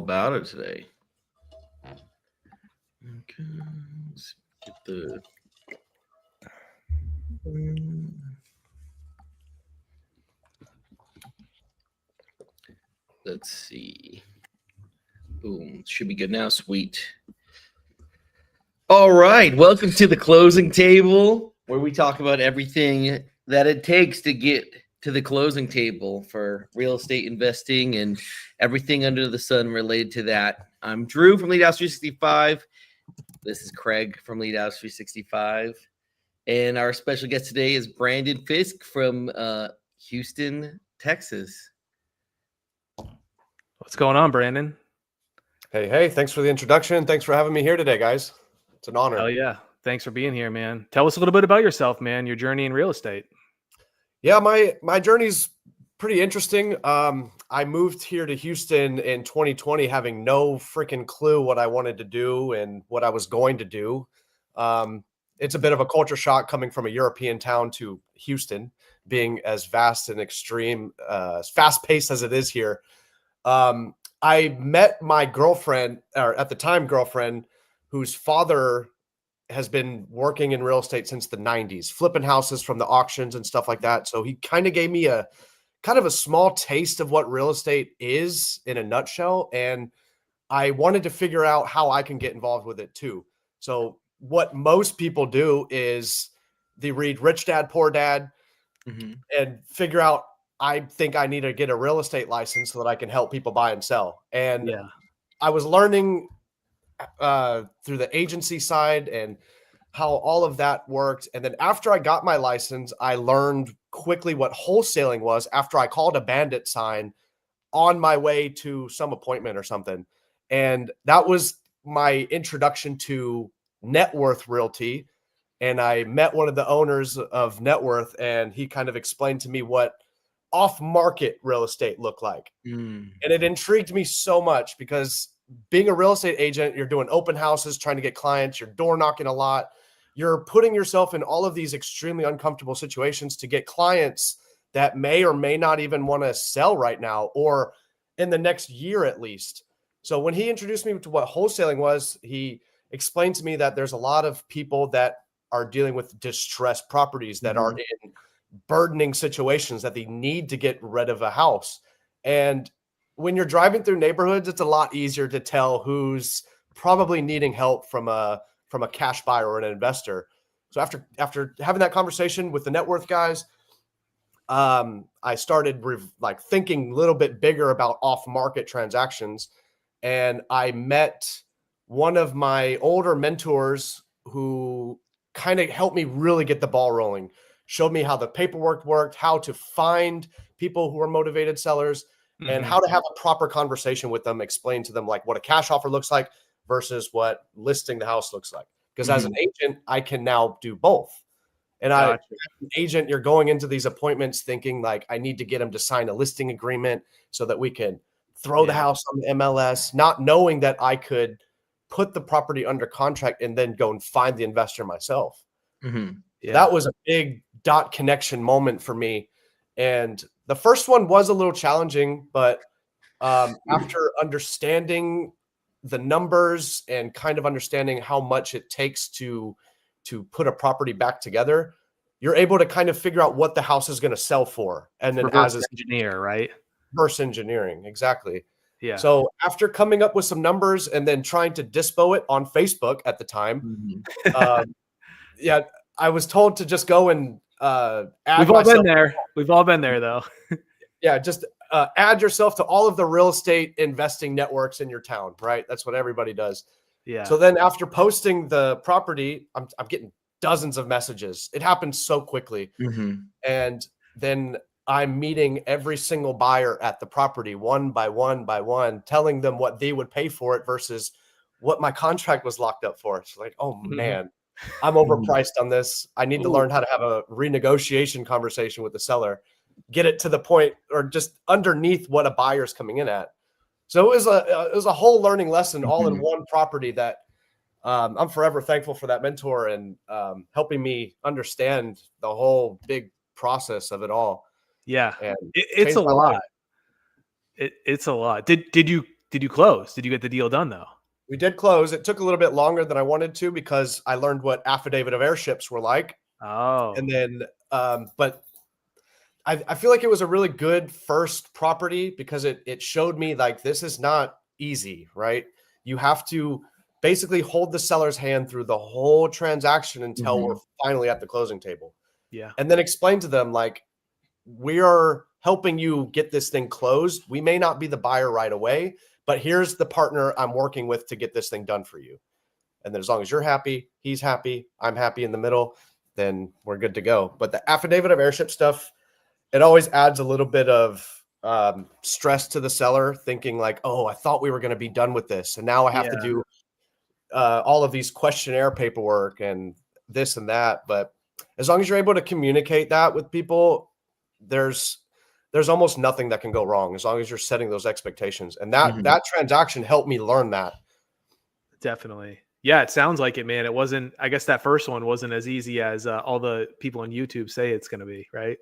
about it today. Okay, let's get the. Let's see. Boom. Should be good now. Sweet. All right. Welcome to the closing table, where we talk about everything that it takes to get to the closing table for real estate investing and everything under the sun related to that. I'm Drew from Lead House 365. This is Craig from Lead House 365. And our special guest today is Brandon Fisk from Houston, Texas. What's going on, Brandon? Hey, thanks for the introduction. Thanks for having me here today, guys. It's an honor. Hell yeah. Thanks for being here, man. Tell us a little bit about yourself, man, your journey in real estate. Yeah, my journey's pretty interesting. I moved here to Houston in 2020 having no freaking clue what I wanted to do and what I was going to do. It's a bit of a culture shock coming from a European town to Houston, being as vast and extreme, as fast-paced as it is here. I met my girlfriend, or at the time girlfriend, whose father has been working in real estate since the 90s, flipping houses from the auctions and stuff like that. So he kind of gave me a small taste of what real estate is in a nutshell. And I wanted to figure out how I can get involved with it too. So what most people do is they read Rich Dad, Poor Dad and figure out, I think I need to get a real estate license so that I can help people buy and sell. And I was learning through the agency side and how all of that worked. And then after I got my license, I learned quickly what wholesaling was after I called a bandit sign on my way to some appointment or something. And that was my introduction to Net Worth Realty. And I met one of the owners of Net Worth, and he kind of explained to me what off-market real estate looked like. And it intrigued me so much because being a real estate agent, you're doing open houses, trying to get clients, you're door knocking a lot. You're putting yourself in all of these extremely uncomfortable situations to get clients that may or may not even want to sell right now or in the next year at least. So when he introduced me to what wholesaling was, he explained to me that there's a lot of people that are dealing with distressed properties that are in burdening situations that they need to get rid of a house. And when you're driving through neighborhoods, it's a lot easier to tell who's probably needing help from a cash buyer or an investor. So after having that conversation with the Net Worth guys, I started thinking a little bit bigger about off-market transactions. And I met one of my older mentors who kind of helped me really get the ball rolling, showed me how the paperwork worked, how to find people who are motivated sellers, and how to have a proper conversation with them, explain to them like what a cash offer looks like versus what listing the house looks like. Because as an agent, I can now do both. And as an agent, you're going into these appointments thinking like, I need to get them to sign a listing agreement so that we can throw the house on the MLS, not knowing that I could put the property under contract and then go and find the investor myself. That was a big dot connection moment for me. And the first one was a little challenging, but after understanding the numbers and kind of understanding how much it takes to put a property back together, you're able to kind of figure out what the house is going to sell for. And then reverse engineer, right? Reverse engineering. Exactly. Yeah. So after coming up with some numbers and then trying to dispo it on Facebook at the time, I was told to just go and add We've all been there. We've all been there though. Just add yourself to all of the real estate investing networks in your town, right? That's what everybody does. Yeah. So then after posting the property, I'm getting dozens of messages. It happens so quickly. And then I'm meeting every single buyer at the property one by one, telling them what they would pay for it versus what my contract was locked up for. It's like, oh man, I'm overpriced on this. I need to learn how to have a renegotiation conversation with the seller, get it to the point or just underneath what a buyer's coming in at. So it was a whole learning lesson all in one property that I'm forever thankful for that mentor and helping me understand the whole big process of it all. Yeah, and it's a lot. It's a lot. Did you did you close? Did you get the deal done though? We did close. It took a little bit longer than I wanted to because I learned what affidavit of airships were like. Oh, And then, but I feel like it was a really good first property because it showed me like this is not easy, right? You have to basically hold the seller's hand through the whole transaction until we're finally at the closing table. yeah. And then explain to them like, we are helping you get this thing closed. We may not be the buyer right away, but here's the partner I'm working with to get this thing done for you. And then as long as you're happy, he's happy, I'm happy in the middle, then we're good to go. But the affidavit of airship stuff, it always adds a little bit of stress to the seller thinking like, oh, I thought we were going to be done with this. And now I have to do all of these questionnaire paperwork and this and that. But as long as you're able to communicate that with people, there's almost nothing that can go wrong as long as you're setting those expectations. And that transaction helped me learn that. Definitely. Yeah, it sounds like it, man. It wasn't, I guess that first one wasn't as easy as all the people on YouTube say it's going to be, right?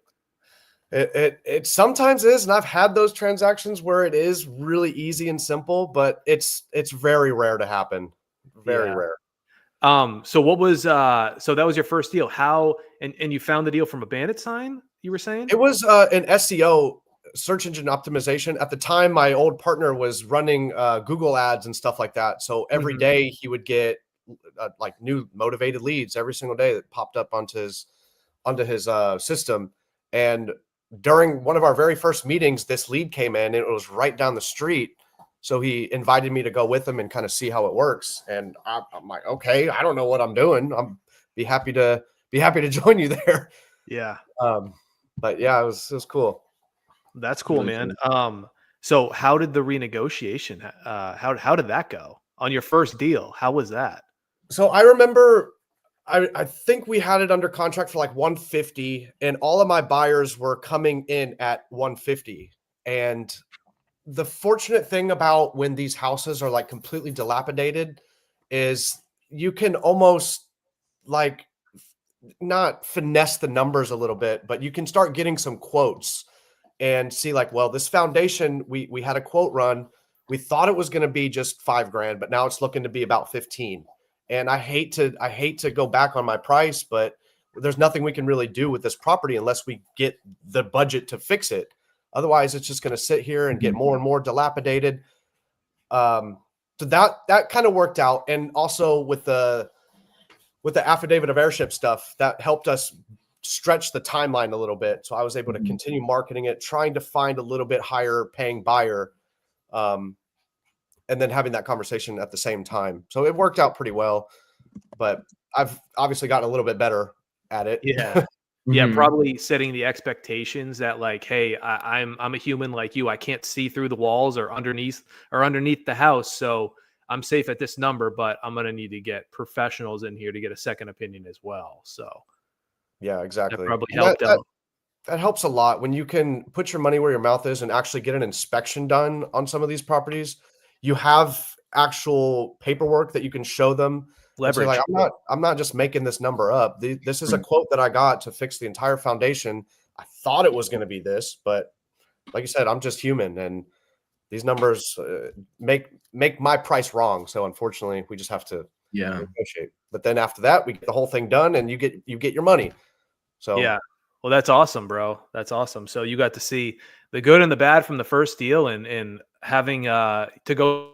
It sometimes is, and I've had those transactions where it is really easy and simple, but it's very rare to happen. Very rare. So what was so that was your first deal. How and you found the deal from a bandit sign, you were saying? It was an SEO, search engine optimization. At the time, my old partner was running Google ads and stuff like that. So every day he would get like new motivated leads every single day that popped up onto his system. And during one of our very first meetings, this lead came in and it was right down the street. So he invited me to go with him and kind of see how it works. And I'm like, okay, I don't know what I'm doing. I'm be happy to join you there. Yeah. But yeah, it was cool. That's cool, really man. Cool. So how did the renegotiation, how did that go on your first deal? How was that? So I remember, I think we had it under contract for like 150 and all of my buyers were coming in at 150. And the fortunate thing about when these houses are like completely dilapidated is you can almost like not finesse the numbers a little bit, but you can start getting some quotes and see like, well, this foundation, we had a quote run. We thought it was going to be just $5,000, but now it's looking to be about 15. And I hate to go back on my price, but there's nothing we can really do with this property unless we get the budget to fix it. Otherwise, it's just going to sit here and get more and more dilapidated. So that kind of worked out. And also with the affidavit of airship stuff, that helped us stretch the timeline a little bit. So I was able to continue marketing it, trying to find a little bit higher paying buyer. And then having that conversation at the same time. So it worked out pretty well, but I've obviously gotten a little bit better at it. Yeah. Yeah. Probably setting the expectations that like, hey, I'm a human like you. I can't see through the walls or underneath the house. So I'm safe at this number, but I'm going to need to get professionals in here to get a second opinion as well. So yeah, exactly. That probably helped out. That helps a lot when you can put your money where your mouth is and actually get an inspection done on some of these properties. You have actual paperwork that you can show them. Leverage. Like, I'm not just making this number up. This is a quote that I got to fix the entire foundation. I thought it was going to be this, but like you said, I'm just human, and these numbers make my price wrong. So unfortunately, we just have to negotiate. But then after that, we get the whole thing done, and you get your money. So yeah. Well, that's awesome, bro. That's awesome. So you got to see the good and the bad from the first deal, and having to go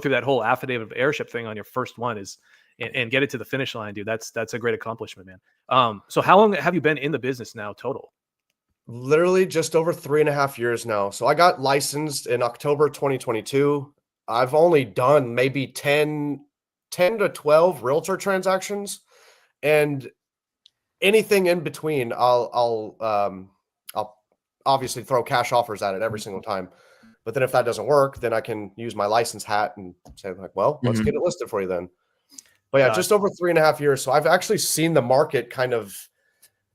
through that whole affidavit of airship thing on your first one is and get it to the finish line, dude. That's a great accomplishment, man. So how long have you been in the business now total? Literally just over 3.5 years now. So I got licensed in October 2022. I've only done maybe 10 to 12 realtor transactions, and anything in between, I'll obviously throw cash offers at it every single time. But then if that doesn't work, then I can use my license hat and say like, well, let's get it listed for you then. But yeah, just over 3.5 years. So I've actually seen the market kind of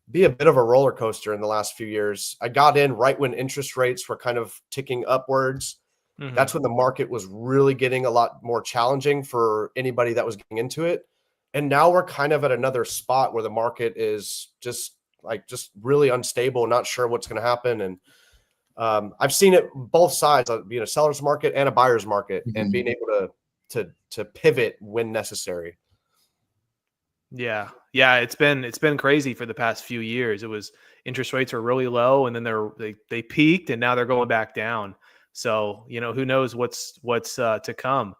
be a bit of a roller coaster in the last few years. I got in right when interest rates were kind of ticking upwards. That's when the market was really getting a lot more challenging for anybody that was getting into it. And now we're kind of at another spot where the market is just really unstable, not sure what's going to happen. And I've seen it both sides, being a seller's market and a buyer's market, and being able to pivot when necessary. Yeah. Yeah. It's been crazy for the past few years. It was interest rates are really low and then they peaked and now they're going back down. So, who knows what's to come.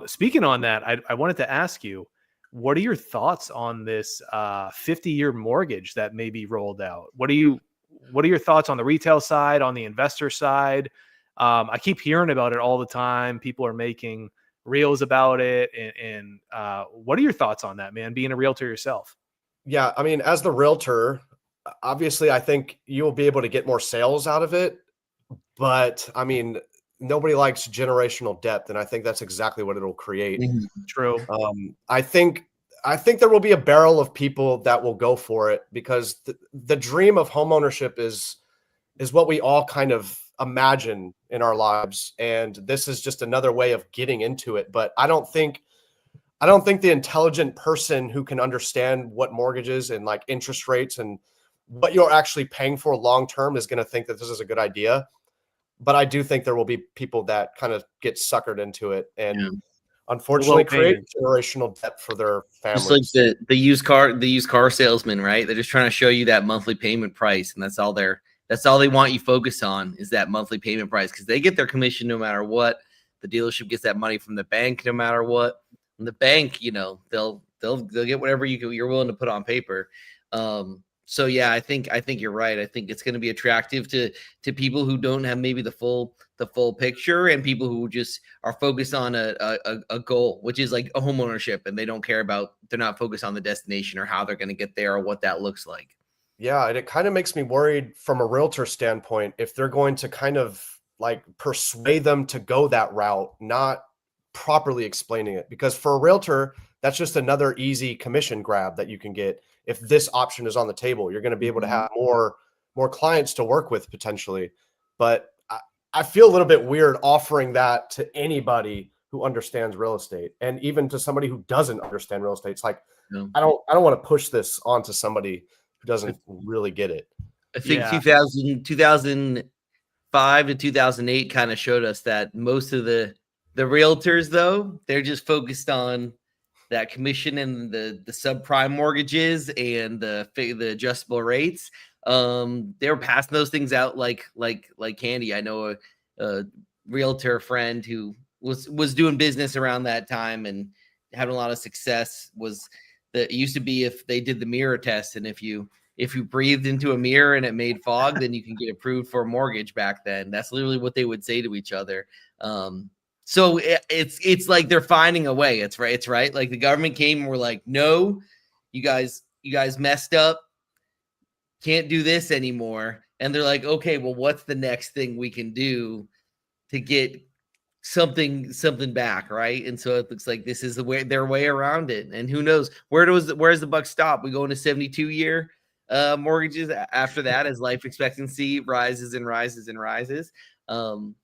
Speaking on that, I wanted to ask you, what are your thoughts on this 50-year mortgage that may be rolled out? What are your thoughts on the retail side, on the investor side? I keep hearing about it all the time. People are making reels about it. And what are your thoughts on that, man, being a realtor yourself? Yeah, I mean, as the realtor, obviously, I think you'll be able to get more sales out of it. But I mean, nobody likes generational debt, and I think that's exactly what it'll create. True. I think there will be a barrel of people that will go for it, because the dream of homeownership is what we all kind of imagine in our lives, and this is just another way of getting into it. But I don't think the intelligent person who can understand what mortgages and like interest rates and what you're actually paying for long term is going to think that this is a good idea. But I do think there will be people that kind of get suckered into it and Yeah. unfortunately Low create payment. generational debt for their Just like families. the used car salesman, right? They're just trying to show you that monthly payment price, and that's all they want you focus on, is that monthly payment price, because they get their commission no matter what. The dealership gets that money from the bank no matter what. And the bank, they'll get whatever you're willing to put on paper. So yeah, I think you're right. I think it's going to be attractive to people who don't have maybe the full picture, and people who just are focused on a goal, which is like a home ownership, and they're not focused on the destination or how they're going to get there or what that looks like. Yeah, and it kind of makes me worried from a realtor standpoint if they're going to kind of like persuade them to go that route, not properly explaining it. Because for a realtor, that's just another easy commission grab that you can get. If this option is on the table, you're going to be able to have more clients to work with potentially. But I feel a little bit weird offering that to anybody who understands real estate, and even to somebody who doesn't understand real estate. It's like, No. I don't want to push this onto somebody who doesn't really get it. I think Yeah. 2005 to 2008 kind of showed us that most of the realtors, though, they're just focused on that commission and the subprime mortgages and the adjustable rates. They were passing those things out like candy. I know a realtor friend who was doing business around that time and having a lot of success. It used to be, if they did the mirror test, and if you breathed into a mirror and it made fog, then you can get approved for a mortgage. Back then, that's literally what they would say to each other. So it's like they're finding a way. It's right. Like the government came and were like, no, you guys messed up. Can't do this anymore. And they're like, okay, well, what's the next thing we can do to get something back, right? And so it looks like this is their way around it. And who knows, where's the buck stop? We go into 72-year mortgages after that, as life expectancy rises and rises and rises. You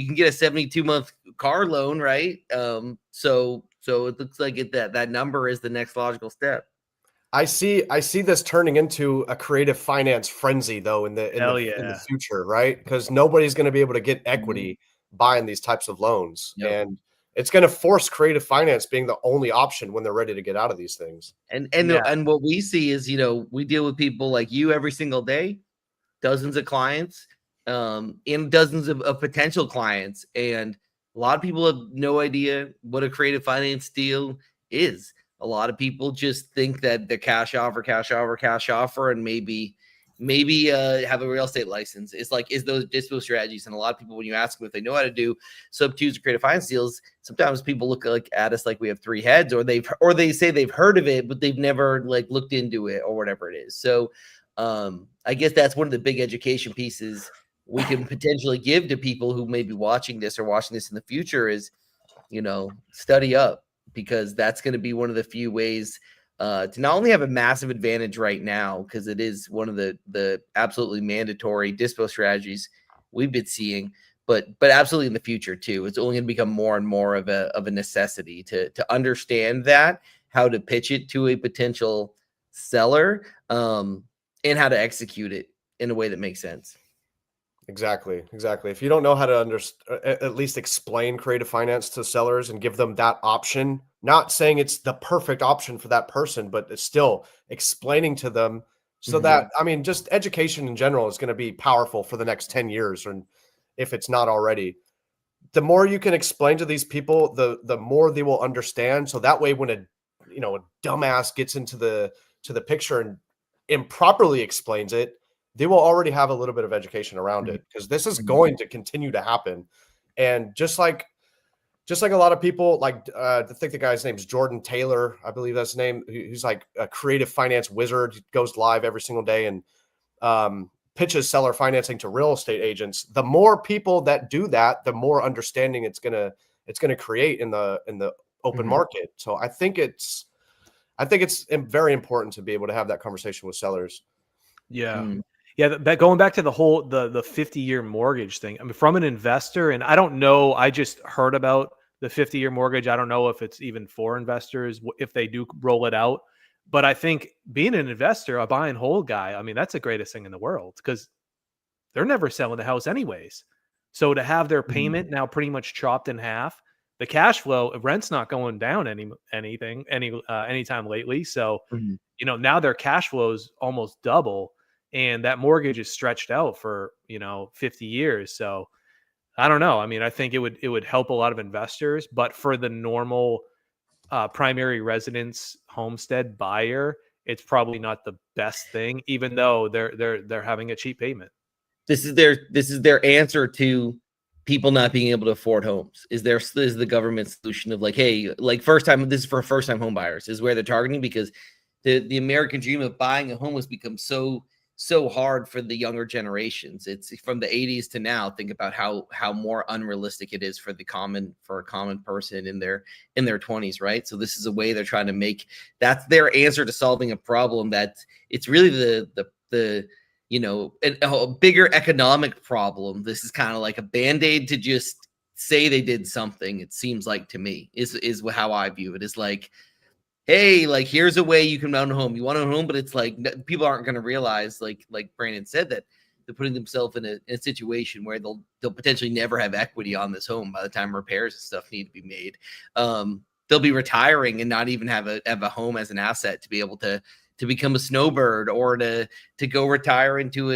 can get a 72-month car loan, right? So it looks like that number is the next logical step. I see this turning into a creative finance frenzy, though, in the future, right? Because nobody's going to be able to get equity buying these types of loans. Yep. And it's going to force creative finance being the only option when they're ready to get out of these things. And what we see is, we deal with people like you every single day, dozens of clients, and dozens of potential clients. And a lot of people have no idea what a creative finance deal is. A lot of people just think that the cash offer, and maybe have a real estate license. It's like, is those dispo strategies. And a lot of people, when you ask them if they know how to do sub twos or creative finance deals, sometimes people look at us like we have three heads, or they say they've heard of it, but they've never like looked into it or whatever it is. So I guess that's one of the big education pieces we can potentially give to people who may be watching this or watching this in the future is, study up, because that's going to be one of the few ways to not only have a massive advantage right now, because it is one of the absolutely mandatory dispo strategies we've been seeing, but absolutely in the future too. It's only going to become more and more of a necessity to understand that, how to pitch it to a potential seller, and how to execute it in a way that makes sense. Exactly. If you don't know how to at least explain creative finance to sellers and give them that option, not saying it's the perfect option for that person, but it's still explaining to them so that, I mean, just education in general is going to be powerful for the next 10 years, and if it's not already. The more you can explain to these people, the more they will understand. So that way, when a dumbass gets into the picture and improperly explains it, they will already have a little bit of education around it, because this is going to continue to happen. And just like a lot of people, like I think the guy's name's Jordan Taylor, I believe that's his name. He's like a creative finance wizard. He goes live every single day and pitches seller financing to real estate agents. The more people that do that, the more understanding it's gonna create in the open market. So I think it's very important to be able to have that conversation with sellers. Yeah. Yeah, that going back to the whole the 50-year mortgage thing. I mean, from an investor, and I don't know, I just heard about the 50-year mortgage. I don't know if it's even for investors, if they do roll it out. But I think being an investor, a buy and hold guy, I mean, that's the greatest thing in the world, because they're never selling the house anyways. So to have their payment now pretty much chopped in half, the cash flow, rent's not going down anytime lately. So, now their cash flow is almost double, and that mortgage is stretched out for, 50 years. So I don't know. I mean, I think it would help a lot of investors, but for the normal primary residence homestead buyer, it's probably not the best thing, even though they're having a cheap payment. This is their answer to people not being able to afford homes. Is the government solution of like, hey, like this is for first time home buyers, is where they're targeting, because the American dream of buying a home has become so hard for the younger generations. It's from the 80s to now. Think about how more unrealistic it is for a common person in their 20s, right? So this is a way they're trying to make, that's their answer to solving a problem that it's really the a bigger economic problem. This is kind of like a band-aid to just say they did something. It seems like, to me, is how I view it. Is like, hey, like, here's a way you can own a home. You want to own a home, but it's like people aren't going to realize, like Brandon said, that they're putting themselves in a situation where they'll potentially never have equity on this home by the time repairs and stuff need to be made. They'll be retiring and not even have a home as an asset to be able to become a snowbird, or to go retire into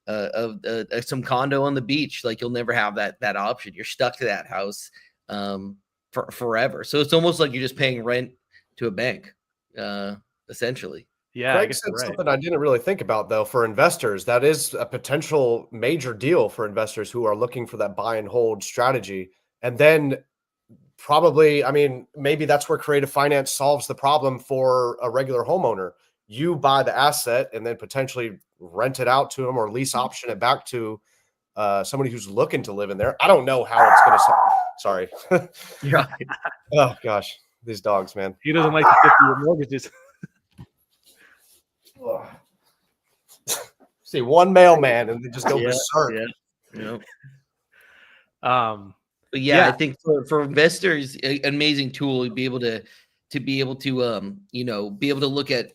some condo on the beach. Like, you'll never have that option. You're stuck to that house for forever. So it's almost like you're just paying rent to a bank, essentially. Yeah, Craig said something I didn't really think about, though. For investors, that is a potential major deal for investors who are looking for that buy and hold strategy. And then probably, I mean, maybe that's where creative finance solves the problem for a regular homeowner. You buy the asset and then potentially rent it out to them, or lease option it back to somebody who's looking to live in there. I don't know how it's going to. Sorry. Yeah. Oh gosh, these dogs, man. He doesn't like the 50-year mortgages. See one mailman and they just go berserk. Yeah. But yeah, I think for investors, an amazing tool to be able to look at,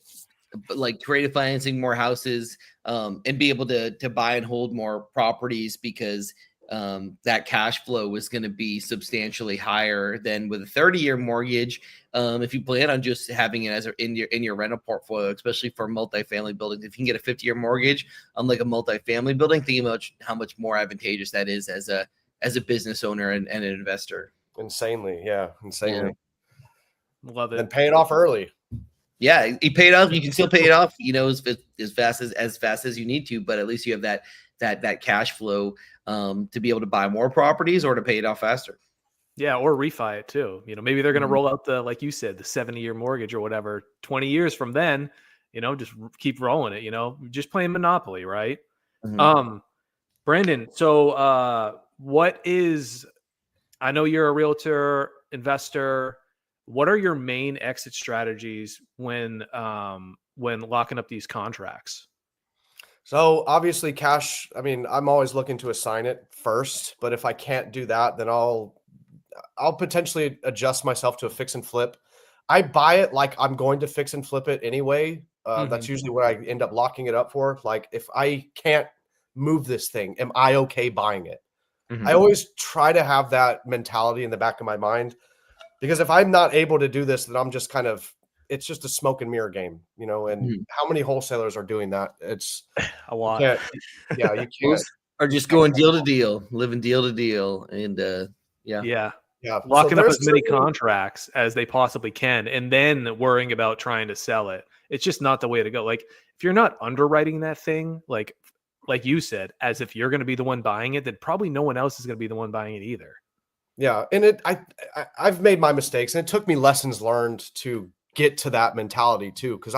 like, creative financing more houses, and be able to buy and hold more properties, because that cash flow is going to be substantially higher than with a 30-year mortgage. If you plan on just having it as in your rental portfolio, especially for multifamily buildings, if you can get a 50-year mortgage on like a multifamily building, think about how much more advantageous that is as a business owner and an investor. Insanely. Love it. And pay it off early. Yeah, you pay it off. You can still pay it off, as fast as you need to, but at least you have that cash flow to be able to buy more properties or to pay it off faster. Yeah, or refi it too. Maybe they're going to roll out like you said, the 70-year mortgage or whatever. 20 years from then, just keep rolling it. Just playing Monopoly, right? Brandon, so I know you're a realtor, investor. What are your main exit strategies when locking up these contracts? So obviously cash, I mean, I'm always looking to assign it first, but if I can't do that, then I'll potentially adjust myself to a fix and flip. I buy it like I'm going to fix and flip it anyway. That's usually what I end up locking it up for. Like, if I can't move this thing? Am I okay buying it? Mhm. I always try to have that mentality in the back of my mind, because if I'm not able to do this, then I'm just kind of, it's just a smoke and mirror game, you know, and Mhm. how many wholesalers are doing that? It's, A you lot. can't, yeah, you can't. Most are just going deal to deal, living deal to deal, and yeah. Yeah. Yeah. So Locking up there's as many certainly, contracts as they possibly can and then worrying about trying to sell it. It's just not the way to go. Like if you're not underwriting that thing, like you said, as if you're going to be the one buying it, then probably no one else is going to be the one buying it either. yeah. And I've made my mistakes, and it took me lessons learned to get to that mentality too. Cause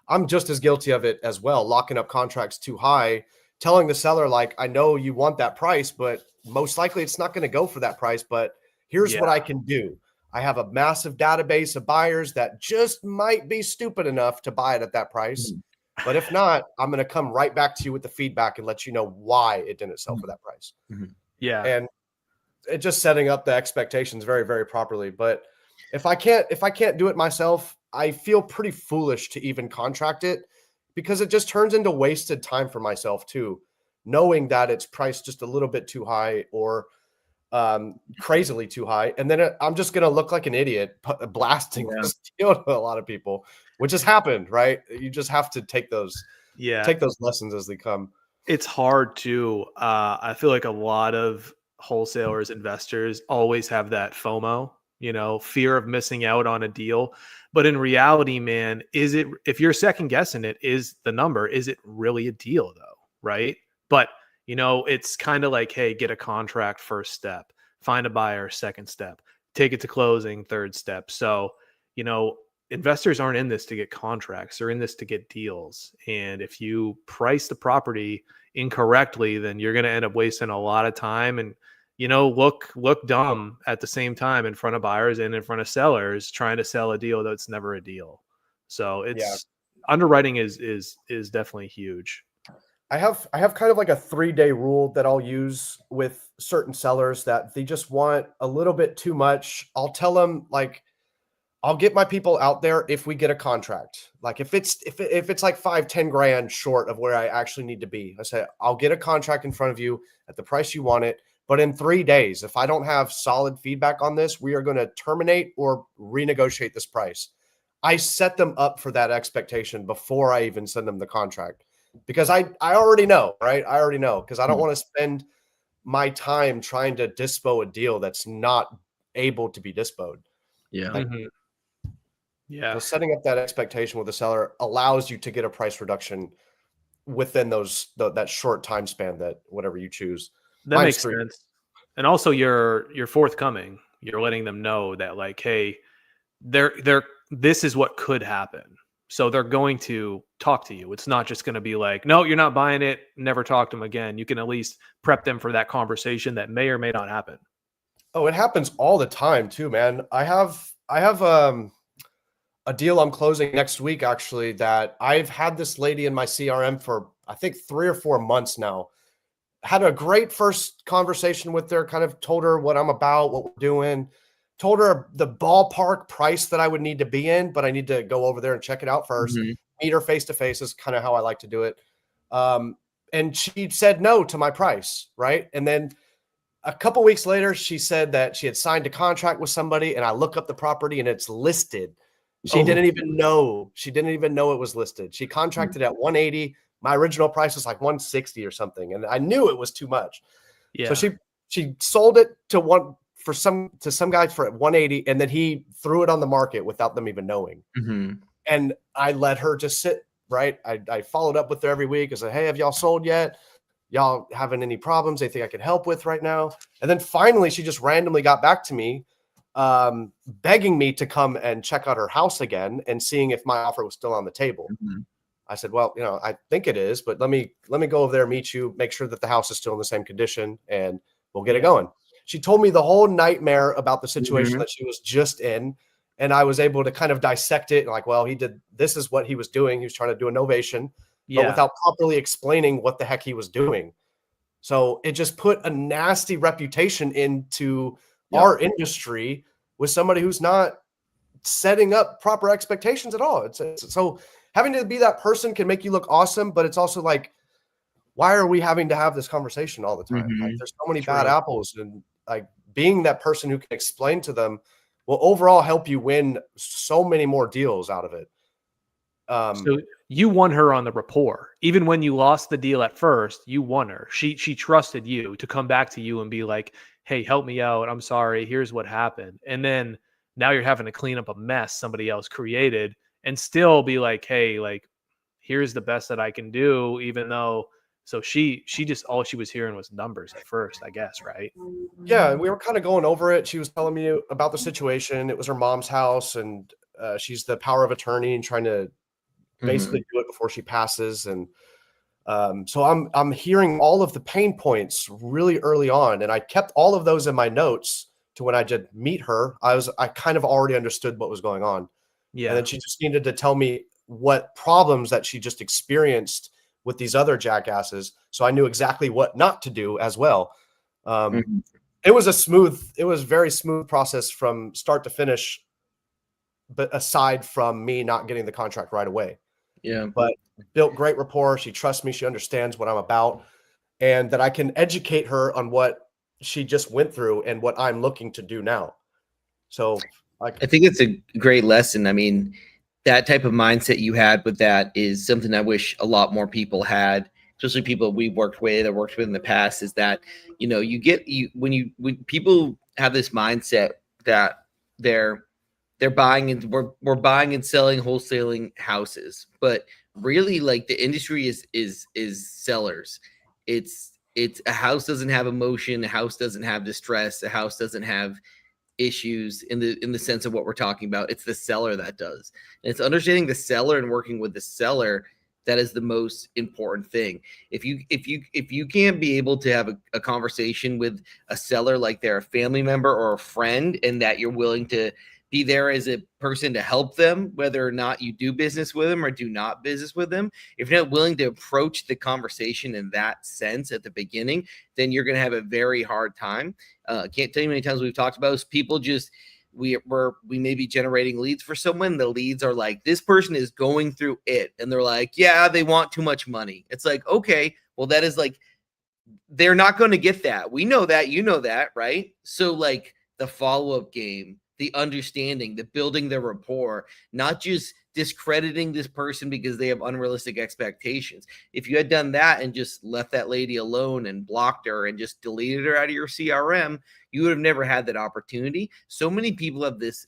I'm just as guilty of it as well. Locking up contracts too high, telling the seller, like, I know you want that price, but most likely it's not going to go for that price, but here's what Yeah. I can do. I have a massive database of buyers that just might be stupid enough to buy it at that price. Mhm. But if not, I'm going to come right back to you with the feedback and let you know why it didn't sell for that price. Mhm. Yeah. And it just setting up the expectations very, very properly. But if I can't do it myself, I feel pretty foolish to even contract it, because it just turns into wasted time for myself too, knowing that it's priced just a little bit too high or crazily too high. And then I'm just going to look like an idiot blasting Yeah. this deal to a lot of people, which has happened, right? You just have to take those Yeah. lessons as they come. It's hard to I feel like a lot of wholesalers, investors always have that FOMO, fear of missing out on a deal. But in reality, man, if you're second guessing it, is it really a deal though? Right. But it's kind of like, hey, get a contract first step, find a buyer second step, take it to closing third step. So, you know, investors aren't in this to get contracts, they're in this to get deals. And if you price the property incorrectly, then you're going to end up wasting a lot of time and look dumb at the same time in front of buyers and in front of sellers trying to sell a deal that's never a deal. So Yeah. it's underwriting is definitely huge. I have kind of like a 3-day rule that I'll use with certain sellers that they just want a little bit too much. I'll tell them, like, I'll get my people out there if we get a contract. Like if it's like 5-10 grand short of where I actually need to be, I say, I'll get a contract in front of you at the price you want it. But in 3 days, if I don't have solid feedback on this, we are going to terminate or renegotiate this price. I set them up for that expectation before I even send them the contract, because I already know, right? I already know, because I don't want to spend my time trying to dispo a deal that's not able to be dispoed. Yeah. Like, Yeah. so setting up that expectation with the seller allows you to get a price reduction within that short time span, that whatever you choose. That Mine's makes 3. sense. And also you're forthcoming. You're letting them know that, like, hey, they're this is what could happen. So they're going to talk to you. It's not just going to be like, no, you're not buying it, never talk to them again. You can at least prep them for that conversation that may or may not happen. Oh, it happens all the time too, man. I have a deal I'm closing next week, actually, that I've had this lady in my CRM for, I think, 3 or 4 months now. Had a great first conversation with her, kind of told her what I'm about, what we're doing, told her the ballpark price that I would need to be in, but I need to go over there and check it out first. Mhm. Meet her face to face is kind of how I like to do it. And she said no to my price, right? And then a couple weeks later, she said that she had signed a contract with somebody, and I look up the property and it's listed. She didn't even know. She didn't even know it was listed. She contracted at 180. My original price was like 160 or something, and I knew it was too much. Yeah. So she sold it to some guy for 180, and then he threw it on the market without them even knowing. Mhm. And I let her just sit, right? I followed up with her every week. I said, hey, have y'all sold yet? Y'all having any problems? Anything I could help with right now? And then finally, she just randomly got back to me, begging me to come and check out her house again and seeing if my offer was still on the table. Mhm. I said, well, I think it is, but let me go over there, meet you, make sure that the house is still in the same condition, and we'll get it going. She told me the whole nightmare about the situation that she was just in. And I was able to kind of dissect it. Like, well, this is what he was doing. He was trying to do a novation, but without properly explaining what the heck he was doing. So it just put a nasty reputation into our industry with somebody who's not setting up proper expectations at all. So having to be that person can make you look awesome, but it's also like, why are we having to have this conversation all the time? Like, Mhm. there's so many True. bad apples, and like being that person who can explain to them will overall help you win so many more deals out of it. So you won her on the rapport. Even when you lost the deal at first, you won her. She trusted you to come back to you and be like, "Hey, help me out. I'm sorry. Here's what happened." And then now you're having to clean up a mess somebody else created and still be like, "Hey, like here's the best that I can do," even though so she just all she was hearing was numbers at first, I guess, right? Yeah, we were kind of going over it. She was telling me about the situation. It was her mom's house, and she's the power of attorney and trying to basically Mhm. do it before she passes. And so I'm hearing all of the pain points really early on, and I kept all of those in my notes to when I did meet her. I kind of already understood what was going on, and Yeah. then she just needed to tell me what problems that she just experienced with these other jackasses, so I knew exactly what not to do as well. Um, Mhm. it was very smooth process from start to finish, but aside from me not getting the contract right away. Yeah. But built great rapport. She trusts me. She understands what I'm about, and that I can educate her on what she just went through and what I'm looking to do now. So, like, I think it's a great lesson. I mean, that type of mindset you had with that is something I wish a lot more people had, especially people we worked with or worked with in the past. Is that when people have this mindset that they're they're buying and we're buying and selling wholesaling houses, but really like the industry is sellers. It's a house doesn't have emotion, a house doesn't have distress, a house doesn't have issues in the sense of what we're talking about. It's the seller that does. And it's understanding the seller and working with the seller that is the most important thing. If you can't be able to have a conversation with a seller like they're a family member or a friend, and that you're willing to be there as a person to help them, whether or not you do business with them or do not business with them, if you're not willing to approach the conversation in that sense at the beginning, then you're going to have a very hard time. Can't tell you how many times we've talked about this. People just we may be generating leads for someone. The leads are like, this person is going through it, and they're like, yeah, they want too much money. It's like, okay, well, that is like, they're not going to get that. We know that, you know that, right? So like the follow-up game, the understanding, the building the rapport, not just discrediting this person because they have unrealistic expectations. If you had done that and just left that lady alone and blocked her and just deleted her out of your CRM, you would have never had that opportunity. So many people have this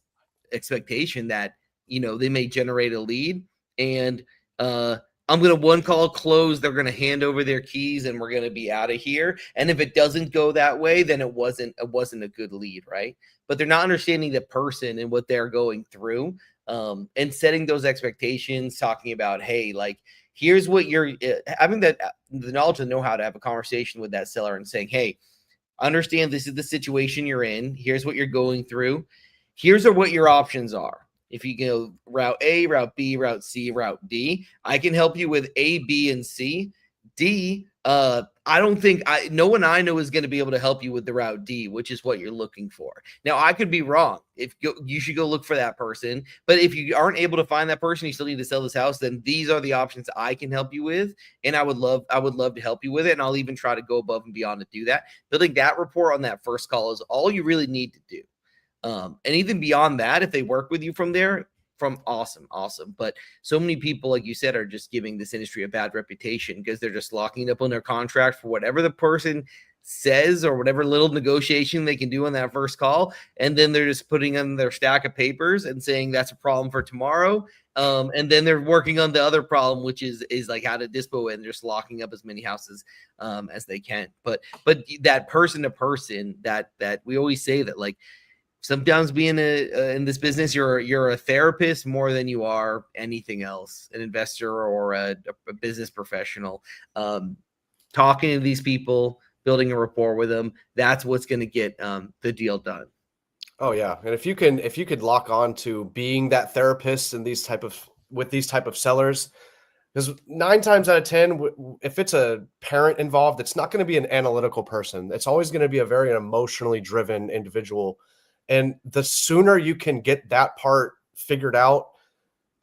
expectation that, they may generate a lead, and I'm going to one call close. They're going to hand over their keys and we're going to be out of here. And if it doesn't go that way, then it wasn't a good lead, right? But they're not understanding the person and what they're going through, and setting those expectations, talking about, hey, like, here's what you're having the knowledge and know how to have a conversation with that seller and saying, hey, understand this is the situation you're in. Here's what you're going through. Here's what your options are. If you go route A, route B, route C, route D, I can help you with A, B, and C. D, I don't think no one I know is going to be able to help you with the route D, which is what you're looking for. Now, I could be wrong. If you should go look for that person, but if you aren't able to find that person, you still need to sell this house. Then these are the options I can help you with, and I would love to help you with it, and I'll even try to go above and beyond to do that. Building that rapport on that first call is all you really need to do. And even beyond that, if they work with you from there, from awesome. But so many people, like you said, are just giving this industry a bad reputation because they're just locking up on their contract for whatever the person says or whatever little negotiation they can do on that first call. And then they're just putting in their stack of papers and saying that's a problem for tomorrow. And then they're working on the other problem, which is like how to dispo it, and just locking up as many houses as they can. But that person to person, that we always say that, like, sometimes being in this business, you're a therapist more than you are anything else, an investor or a business professional. Talking to these people, building a rapport with them, that's what's going to get the deal done. oh yeah, and if you could lock on to being that therapist in these type of sellers, because 9 times out of 10, if it's a parent involved, it's not going to be an analytical person. It's always going to be a very emotionally driven individual. And the sooner you can get that part figured out,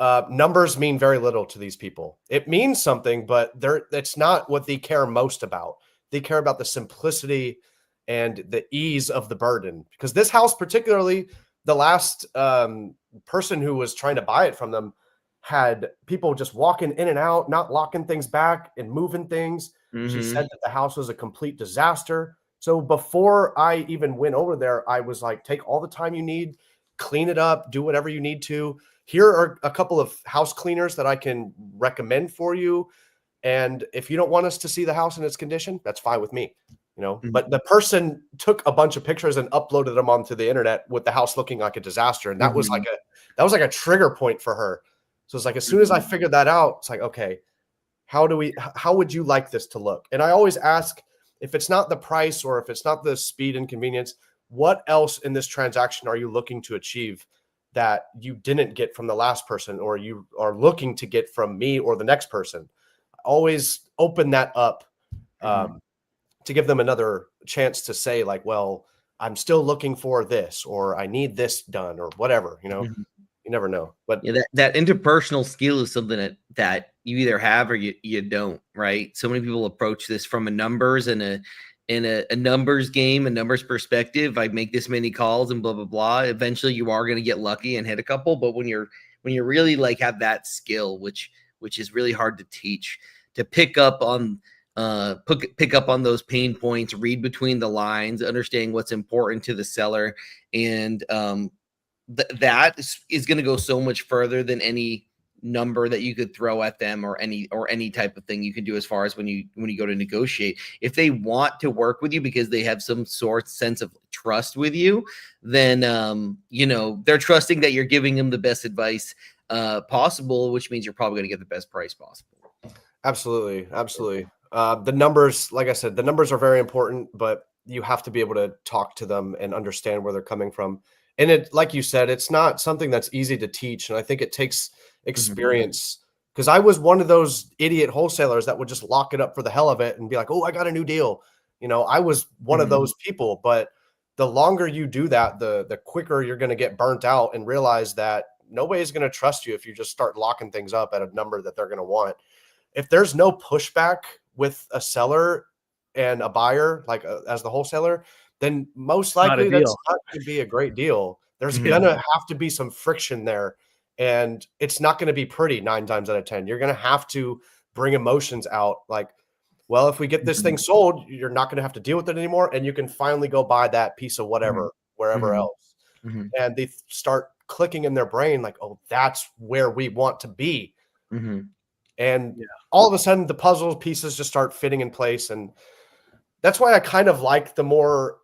Numbers mean very little to these people. It means something, but it's not what they care most about. They care about the simplicity and the ease of the burden. Because this house, particularly the last person who was trying to buy it from them, had people just walking in and out, not locking things back and moving things. She said that the house was a complete disaster. So before I even went over there, I was like, take all the time you need, clean it up, do whatever you need to. Here are a couple of house cleaners that I can recommend for you. And if you don't want us to see the house in its condition, that's fine with me, But the person took a bunch of pictures and uploaded them onto the internet with the house looking like a disaster. And that was like a trigger point for her. So it's like, as soon as I figured that out, it's like, okay, how would you like this to look? And I always ask, if it's not the price or if it's not the speed and convenience, what else in this transaction are you looking to achieve that you didn't get from the last person, or you are looking to get from me or the next person? Always open that up to give them another chance to say, like, well, I'm still looking for this, or I need this done, or whatever, You never know. But yeah, that interpersonal skill is something that you either have or you don't, right? So many people approach this from a numbers and a numbers game, a numbers perspective. I make this many calls and blah blah blah. Eventually you are going to get lucky and hit a couple, but when you're really like have that skill, which is really hard to teach, to pick up on those pain points, read between the lines, understand what's important to the seller, and that is going to go so much further than any number that you could throw at them, or any type of thing you can do as far as when you go to negotiate. If they want to work with you because they have some sort sense of trust with you, then they're trusting that you're giving them the best advice possible, which means you're probably going to get the best price possible. Absolutely. The numbers, like I said, the numbers are very important, but you have to be able to talk to them and understand where they're coming from. And it, like you said, it's not something that's easy to teach. And I think it takes experience, because I was one of those idiot wholesalers that would just lock it up for the hell of it and be like, oh, I got a new deal. I was one of those people, but the longer you do that, the quicker you're going to get burnt out and realize that nobody's going to trust you if you just start locking things up at a number that they're going to want. If there's no pushback with a seller and a buyer, like as the wholesaler, then most likely that's not going to be a great deal. There's going to have to be some friction there, and it's not going to be pretty 9 times out of 10. You're going to have to bring emotions out. Like, well, if we get this thing sold, you're not going to have to deal with it anymore, and you can finally go buy that piece of whatever, wherever else. And they start clicking in their brain like, oh, that's where we want to be. And all of a sudden the puzzle pieces just start fitting in place. And that's why I kind of like the more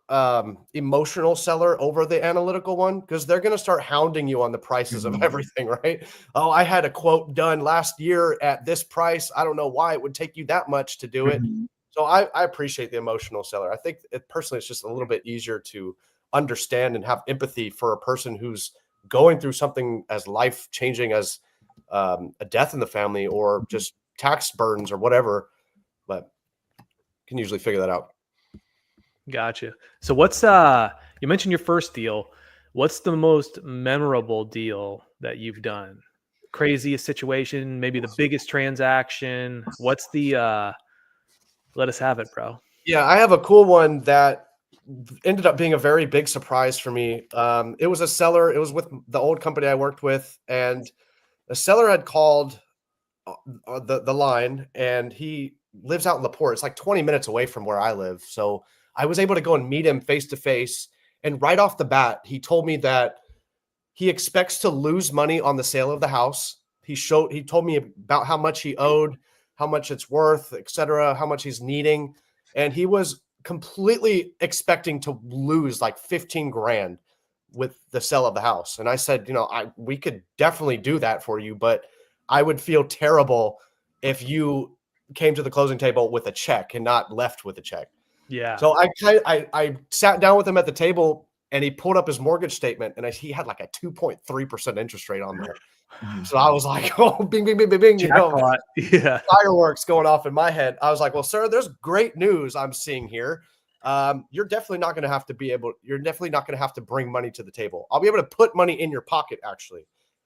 emotional seller over the analytical one, because they're going to start hounding you on the prices of everything, right? Oh, I had a quote done last year at this price. I don't know why it would take you that much to do it. So I appreciate the emotional seller. I think personally, it's just a little bit easier to understand and have empathy for a person who's going through something as life-changing as a death in the family, or just tax burdens or whatever, but can usually figure that out. Gotcha. So what's you mentioned your first deal. What's the most memorable deal that you've done? Craziest situation, maybe the biggest transaction. What's the let us have it, bro. Yeah, I have a cool one that ended up being a very big surprise for me. It was a seller. It was with the old company I worked with, and the seller had called the line, and he lives out in LaPorte. It's like 20 minutes away from where I live. So I was able to go and meet him face to face. And right off the bat, he told me that he expects to lose money on the sale of the house. He told me about how much he owed, how much it's worth, etc., how much he's needing. And he was completely expecting to lose like 15 grand with the sale of the house. And I said, we could definitely do that for you, but I would feel terrible if you came to the closing table with a check and not left with a check. Yeah. So I sat down with him at the table, and he pulled up his mortgage statement, and he had like a 2.3% interest rate on there. So I was like, oh, bing, bing, bing, bing, bing. Yeah. Fireworks going off in my head. I was like, well, sir, there's great news I'm seeing here. You're definitely not going to have to bring money to the table. I'll be able to put money in your pocket, actually.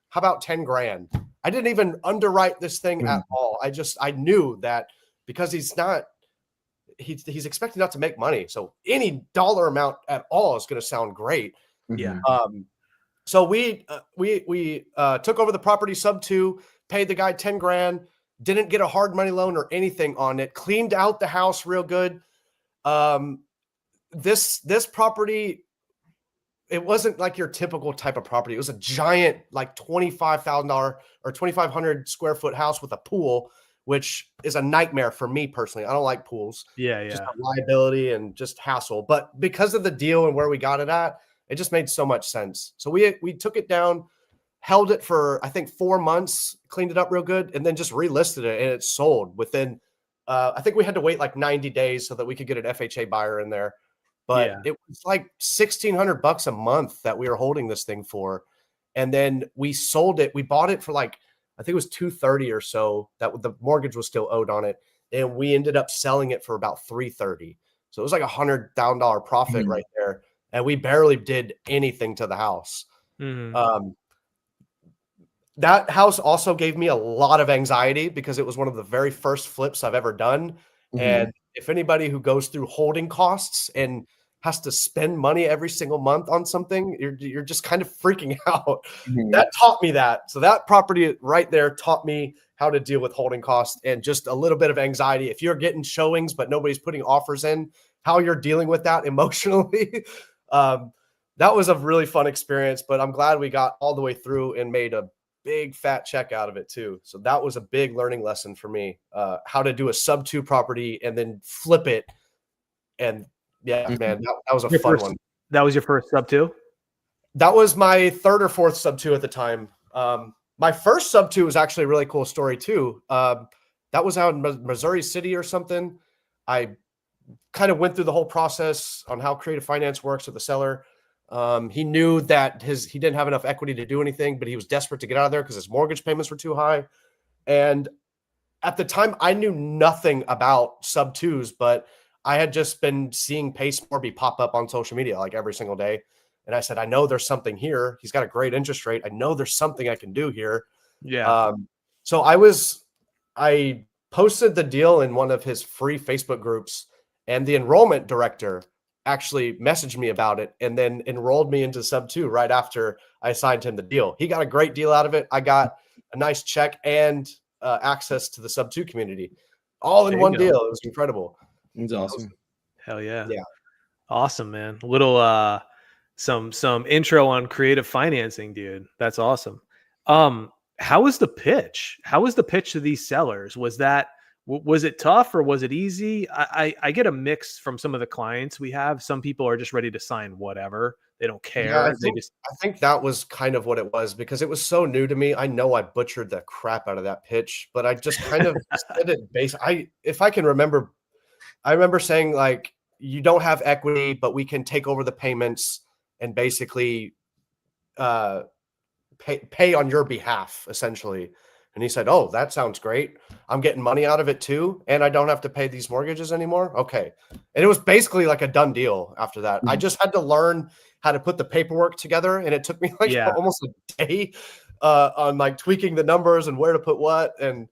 How about 10 grand I didn't even underwrite this thing at all. I knew that because he's expecting not to make money. So any dollar amount at all is going to sound great. Yeah. So we took over the property sub 2, paid the guy 10 grand, didn't get a hard money loan or anything on it, cleaned out the house real good. This property, it wasn't like your typical type of property. It was a giant, like $25,000 or 2,500 square foot house with a pool, which is a nightmare for me personally. I don't like pools. Yeah. Just a liability and just hassle. But because of the deal and where we got it at, it just made so much sense. So we took it down, held it for, I think, 4 months, cleaned it up real good, and then just relisted it, and it sold within, I think we had to wait like 90 days so that we could get an FHA buyer in there. But it was like $1,600 a month that we were holding this thing for. And then we sold it. We bought it for like, I think it was $230 or so, that the mortgage was still owed on it. And we ended up selling it for about $330. So it was like $100,000 profit right there. And we barely did anything to the house. That house also gave me a lot of anxiety because it was one of the very first flips I've ever done. And if anybody who goes through holding costs and has to spend money every single month on something, you're just kind of freaking out. That taught me that. So that property right there taught me how to deal with holding costs and just a little bit of anxiety. If you're getting showings, but nobody's putting offers in, how you're dealing with that emotionally. That was a really fun experience, but I'm glad we got all the way through and made a big fat check out of it too. So that was a big learning lesson for me, how to do a sub 2 property and then flip it. And yeah, man, that was a fun one. That was your first sub 2? That was my third or fourth sub 2 at the time. My first sub 2 was actually a really cool story too. That was out in Missouri City or something. I kind of went through the whole process on how creative finance works with the seller. He knew that he didn't have enough equity to do anything, but he was desperate to get out of there because his mortgage payments were too high. And at the time, I knew nothing about sub 2s, but I had just been seeing PaySmorby pop up on social media like every single day. And I said, I know there's something here. He's got a great interest rate. I know there's something I can do here. Yeah. So I posted the deal in one of his free Facebook groups, and the enrollment director actually messaged me about it and then enrolled me into sub 2 right after I signed him the deal. He got a great deal out of it. I got a nice check and access to the sub 2 community all in one deal. It was incredible. It's awesome. Hell yeah. Yeah. Awesome, man. A little, some intro on creative financing, dude. That's awesome. How was the pitch? How was the pitch to these sellers? Was it tough or was it easy? I get a mix from some of the clients we have. Some people are just ready to sign whatever. They don't care. Yeah, I think that was kind of what it was because it was so new to me. I know I butchered the crap out of that pitch, but I just kind of said it if I can remember, I remember saying like, you don't have equity, but we can take over the payments and basically pay on your behalf, essentially. And he said, oh, that sounds great. I'm getting money out of it too. And I don't have to pay these mortgages anymore. Okay. And it was basically like a done deal after that. I just had to learn how to put the paperwork together. And it took me like almost a day on like tweaking the numbers and where to put what and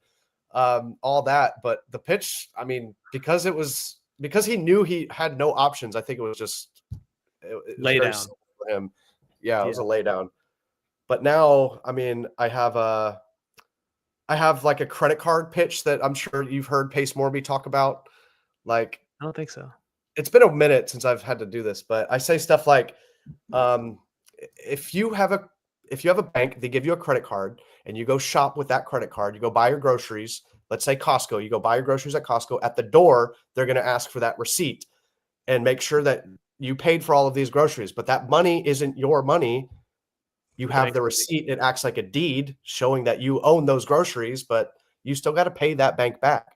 all that. But the pitch, I mean, because he knew he had no options, I think it was just lay down for him. Yeah, it was a lay down. But now, I mean, I have like a credit card pitch that I'm sure you've heard PaySmorby talk about. Like, I don't think so. It's been a minute since I've had to do this, but I say stuff like, if you have a bank, they give you a credit card and you go shop with that credit card, you go buy your groceries, let's say Costco, you go buy your groceries at Costco. At the door, they're going to ask for that receipt and make sure that you paid for all of these groceries, but that money isn't your money. You have the receipt. It acts like a deed showing that you own those groceries, but you still got to pay that bank back.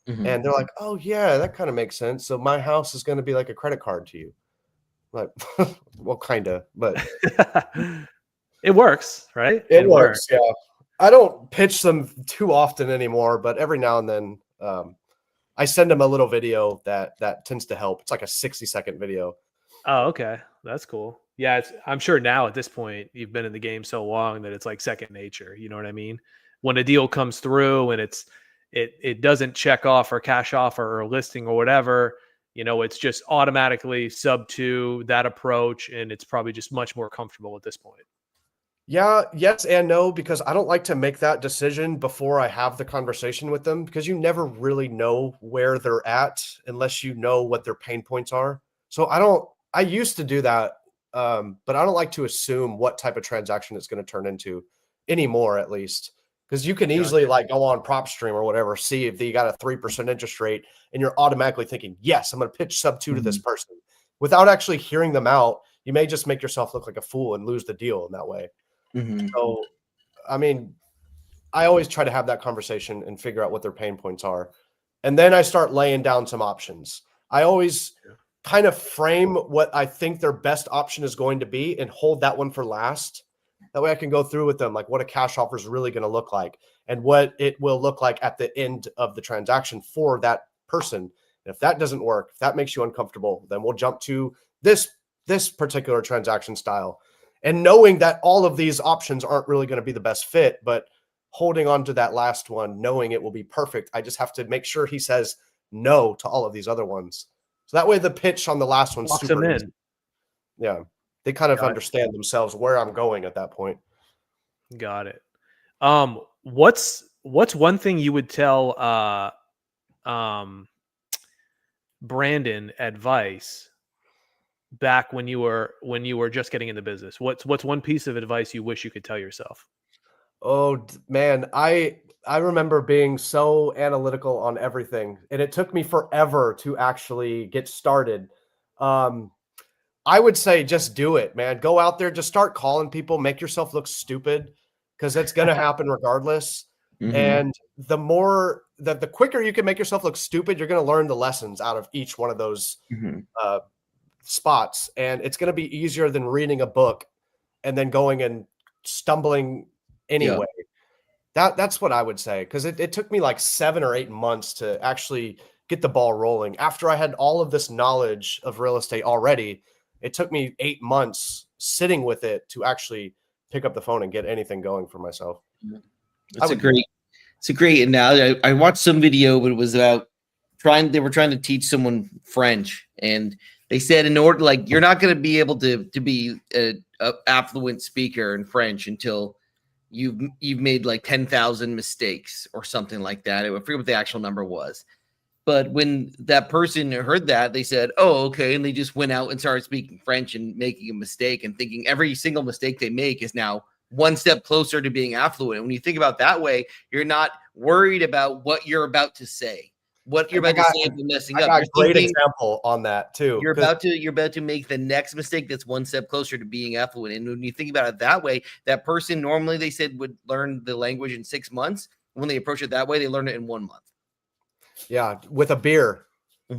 And they're like, oh yeah, that kind of makes sense. So my house is going to be like a credit card to you. Like, well, kind of, but it works, right? It works. Yeah. I don't pitch them too often anymore, but every now and then I send them a little video that tends to help. It's like a 60-second video. Oh, okay. That's cool. Yeah, I'm sure now at this point you've been in the game so long that it's like second nature. You know what I mean? when a deal comes through and it doesn't check off or cash offer or listing or whatever, it's just automatically sub to that approach, and it's probably just much more comfortable at this point. Yeah, yes and no, because I don't like to make that decision before I have the conversation with them, because you never really know where they're at unless you know what their pain points are. So I used to do that, but I don't like to assume what type of transaction it's going to turn into anymore, at least. Because you can easily Gotcha. like go on PropStream or whatever, see if they got a 3% interest rate, and you're automatically thinking, yes, I'm going to pitch sub 2 to this person. Without actually hearing them out, you may just make yourself look like a fool and lose the deal in that way. So, I mean, I always try to have that conversation and figure out what their pain points are. And then I start laying down some options. I always kind of frame what I think their best option is going to be and hold that one for last. That way I can go through with them, like what a cash offer is really going to look like and what it will look like at the end of the transaction for that person. And if that doesn't work, if that makes you uncomfortable, then we'll jump to this particular transaction style. And knowing that all of these options aren't really going to be the best fit, but holding on to that last one, knowing it will be perfect. I just have to make sure he says no to all of these other ones. So that way the pitch on the last one's Locks them super in. easy. Yeah. They kind of understand themselves where I'm going at that point. Got it. What's one thing you would tell Brandon advice back when you were just getting into business? What's one piece of advice you wish you could tell yourself? Oh man, I remember being so analytical on everything, and it took me forever to actually get started. I would say just do it, man. Go out there, just start calling people, make yourself look stupid, because it's going to happen regardless. And the quicker you can make yourself look stupid, you're going to learn the lessons out of each one of those spots, and it's going to be easier than reading a book and then going and stumbling anyway. That's what I would say, because it took me like 7 or 8 months to actually get the ball rolling. After I had all of this knowledge of real estate already, it took me 8 months sitting with it to actually pick up the phone and get anything going for myself. It's a great analogy. I watched some video, but it was about they were trying to teach someone French, and they said in order, like, you're not going to be able to be a affluent speaker in French until you've made like 10,000 mistakes or something like that. I forget what the actual number was. But when that person heard that, they said, oh, okay. And they just went out and started speaking French and making a mistake and thinking every single mistake they make is now one step closer to being affluent. And when you think about that way, you're not worried about what you're about to say, what you're about to say if you're messing up. I got You're a great thinking, example on that too. You're about to make the next mistake that's one step closer to being affluent. And when you think about it that way, that person normally they said would learn the language in 6 months. When they approach it that way, they learn it in 1 month. Yeah, with a beer.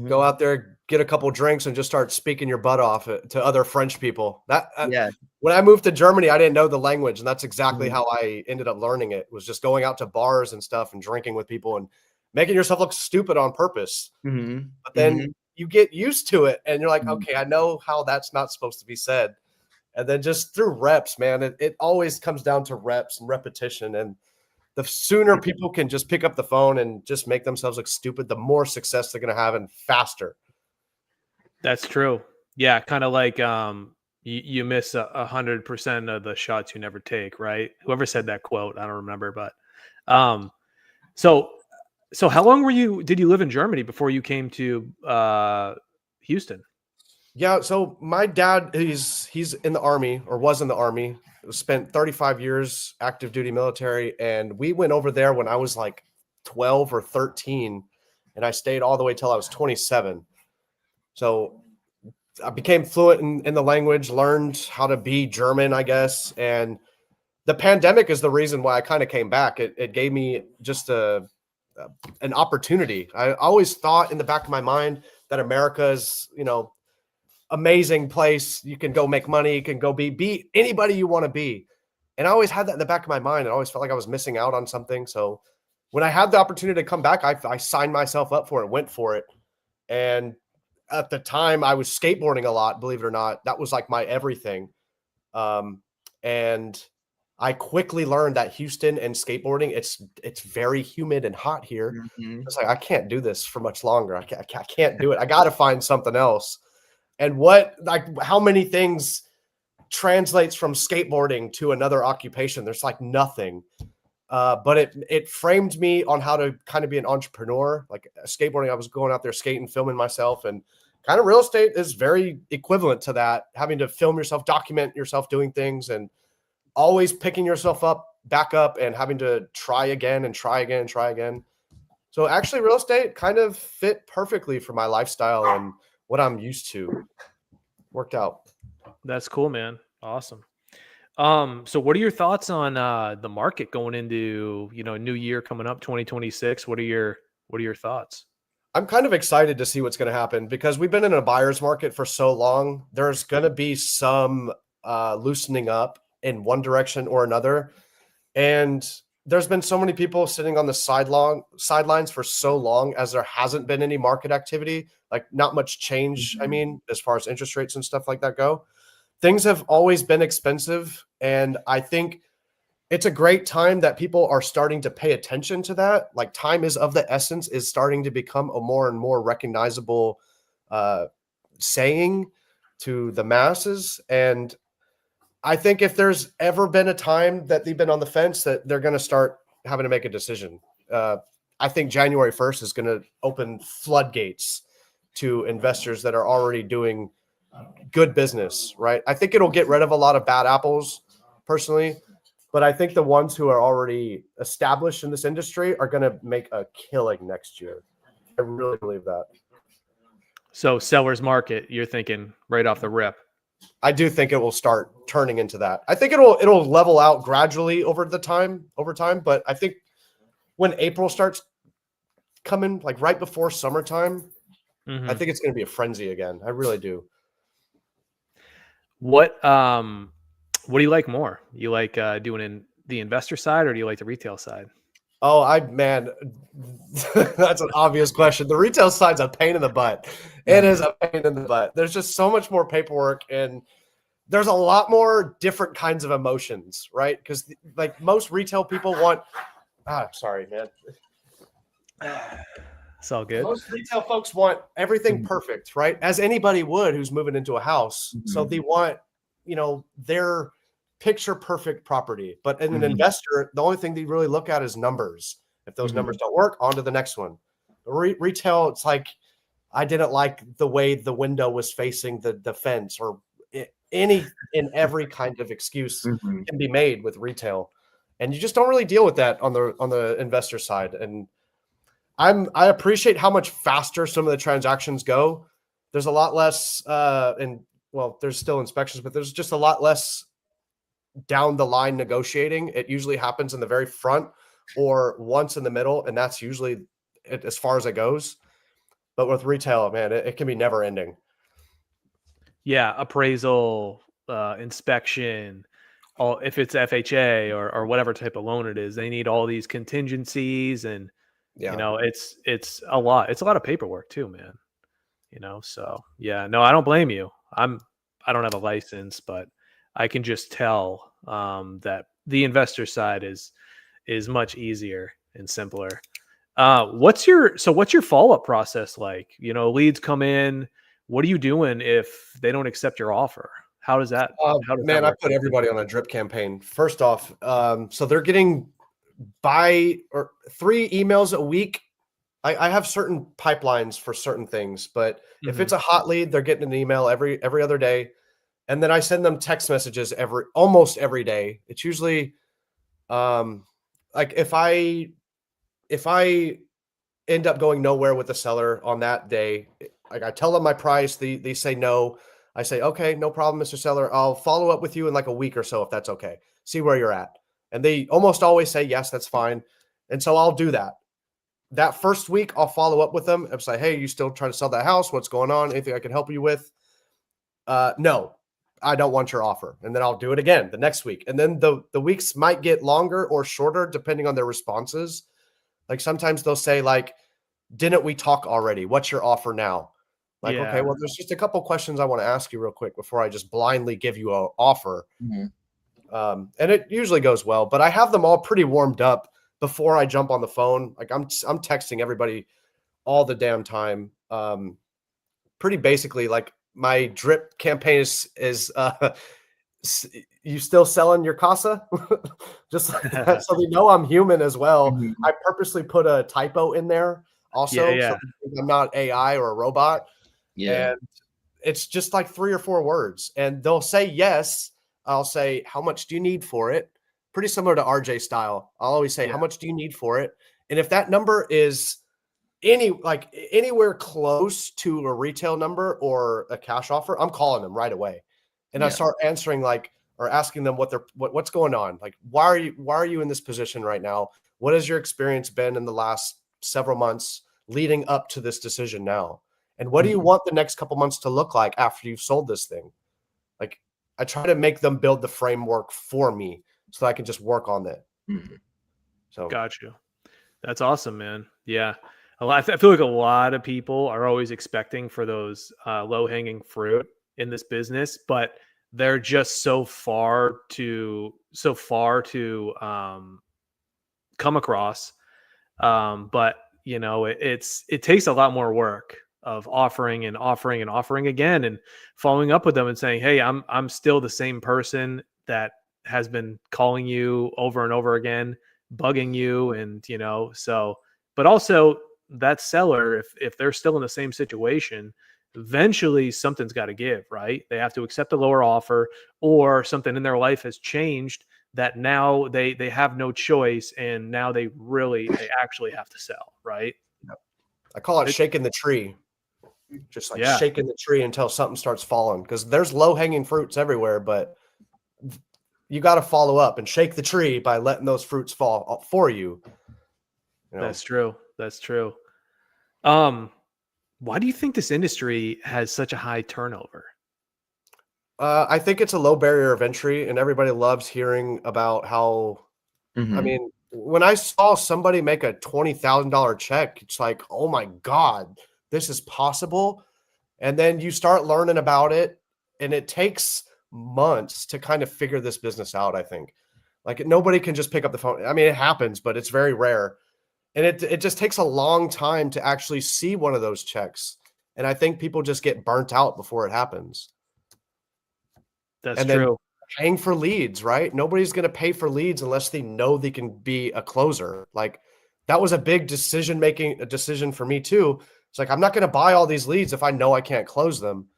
Go out there, get a couple drinks, and just start speaking your butt off to other French people. When I moved to Germany, I didn't know the language, and that's exactly how I ended up learning it. Was just going out to bars and stuff and drinking with people and making yourself look stupid on purpose. But then you get used to it, and you're like, okay, I know how that's not supposed to be said. And then just through reps, man, it always comes down to reps and repetition. And the sooner people can just pick up the phone and just make themselves look stupid, the more success they're going to have and faster. That's true. Yeah. Kind of like, you miss 100% of the shots you never take, right? Whoever said that quote, I don't remember, but, so how long did you live in Germany before you came to, Houston? Yeah. So my dad, he's in the army, or was in the army, spent 35 years active duty military. And we went over there when I was like 12 or 13, and I stayed all the way till I was 27. So I became fluent in the language, learned how to be German, I guess. And the pandemic is the reason why I kind of came back. It gave me just an opportunity. I always thought in the back of my mind that America is, amazing place. You can go make money. You can go be anybody you want to be. And I always had that in the back of my mind. I always felt like I was missing out on something. So when I had the opportunity to come back, I signed myself up for it, went for it. And at the time I was skateboarding a lot, believe it or not. That was like my everything. And I quickly learned that Houston and skateboarding, it's very humid and hot here. Mhm. It's like, I can't do this for much longer. I can't do it. I got to find something else. And what, like, how many things translates from skateboarding to another occupation? There's like nothing. But it framed me on how to kind of be an entrepreneur. Like skateboarding, I was going out there skating, filming myself, and kind of real estate is very equivalent to that. Having to film yourself, document yourself doing things, and always picking yourself back up, and having to try again and try again and try again. So actually, real estate kind of fit perfectly for my lifestyle and what I'm used to. Worked out. That's cool, man. Awesome. So what are your thoughts on the market going into, new year coming up, 2026? What are your thoughts? I'm kind of excited to see what's going to happen because we've been in a buyer's market for so long. There's going to be some loosening up in one direction or another. And there's been so many people sitting on the sidelines for so long, as there hasn't been any market activity, like not much change. I mean, as far as interest rates and stuff like that go, things have always been expensive. And I think it's a great time that people are starting to pay attention to that. Like, time is of the essence is starting to become a more and more recognizable saying to the masses. And I think if there's ever been a time that they've been on the fence, that they're going to start having to make a decision. I think January 1st is going to open floodgates to investors that are already doing good business, right? I think it'll get rid of a lot of bad apples personally, but I think the ones who are already established in this industry are going to make a killing next year. I really believe that. So seller's market, you're thinking right off the rip. I do think it will start turning into that. I think it'll level out gradually over time. But I think when April starts coming, like right before summertime, I think it's going to be a frenzy again. I really do. What do you like more? You like doing in the investor side, or do you like the retail side? Oh, man, that's an obvious question. The retail side's a pain in the butt. It is a pain in the butt. There's just so much more paperwork, and there's a lot more different kinds of emotions, right? Because like most retail people want, sorry, man. It's all good. Most retail folks want everything perfect, right? As anybody would who's moving into a house. So they want, their picture perfect property. But in an investor, the only thing they really look at is numbers. If those numbers don't work, on to the next one. Retail, it's like, I didn't like the way the window was facing the fence, or any and every kind of excuse can be made with retail. And you just don't really deal with that on the investor side. And I appreciate how much faster some of the transactions go. There's a lot less there's still inspections, but there's just a lot less down the line negotiating. It usually happens in the very front or once in the middle, and that's usually as far as it goes. But with retail, man, it can be never ending. Yeah, appraisal, inspection, if it's FHA or whatever type of loan it is, they need all these contingencies, and it's a lot. It's a lot of paperwork too, man. So yeah, no, I don't blame you. I don't have a license, but I can just tell that the investor side is much easier and simpler. What's your follow-up process like? Leads come in. What are you doing if they don't accept your offer? How does that? Man, I put everybody on a drip campaign. First off, so they're getting 3 emails a week. I have certain pipelines for certain things, but if it's a hot lead, they're getting an email every other day. And then I send them text messages almost every day. It's usually like if I end up going nowhere with the seller on that day, like I tell them my price, they say no. I say, okay, no problem, Mr. Seller. I'll follow up with you in like a week or so, if that's okay. See where you're at. And they almost always say, yes, that's fine. And so I'll do that. That first week, I'll follow up with them. I'll say, hey, you still trying to sell that house? What's going on? Anything I can help you with? No, I don't want your offer. And then I'll do it again the next week. And then the weeks might get longer or shorter depending on their responses. Like sometimes they'll say like, didn't we talk already? What's your offer now? Like, okay, well, there's just a couple questions I want to ask you real quick before I just blindly give you an offer. And it usually goes well, but I have them all pretty warmed up before I jump on the phone. Like I'm texting everybody all the damn time. Pretty basically, like my drip campaign is you still selling your casa? Just like that, so they know I'm human as well. Mhm. I purposely put a typo in there also, Yeah. so I'm not AI or a robot. Yeah. And it's just like 3 or 4 words, and they'll say yes. I'll say, how much do you need for it? Pretty similar to RJ style. I'll always say, Yeah. how much do you need for it? And if that number is anywhere close to a retail number or a cash offer, I'm calling them right away. And I Yeah. start answering or asking them what's going on. Like, why are you in this position right now? What has your experience been in the last several months leading up to this decision now? And what do you want the next couple months to look like after you've sold this thing? Like, I try to make them build the framework for me so I can just work on it. Mhm. So Got you. That's awesome, man. Yeah. I feel like a lot of people are always expecting for those low hanging fruit in this business, but they're just so far to come across. But it takes a lot more work of offering and offering and offering again and following up with them and saying, hey, I'm still the same person that has been calling you over and over again, bugging you. And, but also that seller, if they're still in the same situation, eventually something's got to give, right? They have to accept a lower offer, or something in their life has changed that now they have no choice, and now they actually have to sell, right? I call it shaking the tree. Just like Yeah, shaking the tree until something starts falling, because there's low hanging fruits everywhere, but you got to follow up and shake the tree by letting those fruits fall for you. that's true. That's true. Why do you think this industry has such a high turnover? I think it's a low barrier of entry, and everybody loves hearing about how. I Mhm. mean, when I saw somebody make a $20,000 check, it's like, oh my God, this is possible. And then you start learning about it, and it takes months to kind of figure this business out, I think. Like, nobody can just pick up the phone. I mean, it happens, but it's very rare. And it just takes a long time to actually see one of those checks. And I think people just get burnt out before it happens. That's And then true. paying for leads, right? Nobody's going to pay for leads unless they know they can be a closer. Like, that was a big decision for me too. It's like, I'm not going to buy all these leads if I know I can't close them.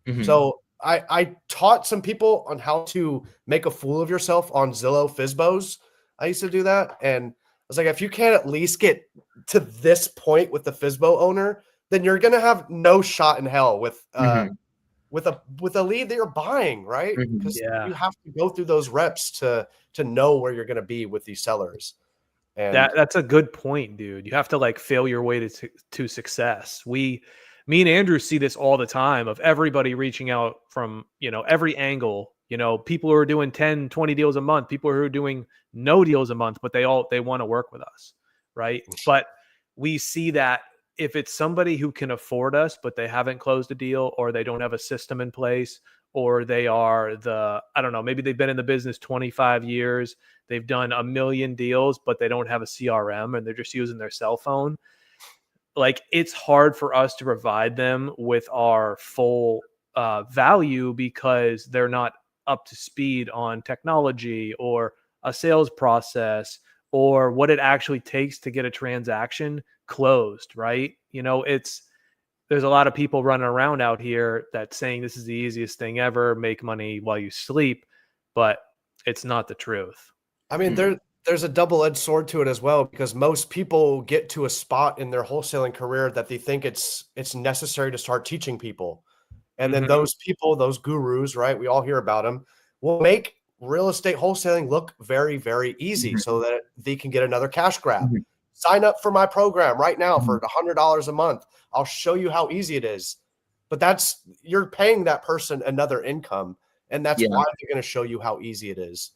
Mhm. So I taught some people on how to make a fool of yourself on Zillow Fizbos. I used to do that. And I was like, if you can't at least get to this point with the Fizbo owner, then you're going to have no shot in hell with Mhm. with a lead that you're buying, right? Mhm. Because Yeah. you have to go through those reps to know where you're going to be with these sellers. And That's a good point, dude. You have to like fail your way to success. Me and Andrew see this all the time, of everybody reaching out from, every angle, people who are doing 10, 20 deals a month, people who are doing no deals a month, but they want to work with us. Right. But we see that if it's somebody who can afford us, but they haven't closed a deal, or they don't have a system in place, or they are I don't know, maybe they've been in the business 25 years, they've done a million deals, but they don't have a CRM and they're just using their cell phone. Like, it's hard for us to provide them with our full value, because they're not up to speed on technology or a sales process or what it actually takes to get a transaction closed, right? There's a lot of people running around out here that saying this is the easiest thing ever, make money while you sleep, but it's not the truth. I mean, there's a double-edged sword to it as well, because most people get to a spot in their wholesaling career that they think it's necessary to start teaching people. And then Mhm. those people, those gurus, right? We all hear about them, will make real estate wholesaling look very, very easy Mhm. so that they can get another cash grab. Mhm. Sign up for my program right now for Mhm. $100 a month. I'll show you how easy it is. But you're paying that person another income, and that's Yeah. why they're going to show you how easy it is.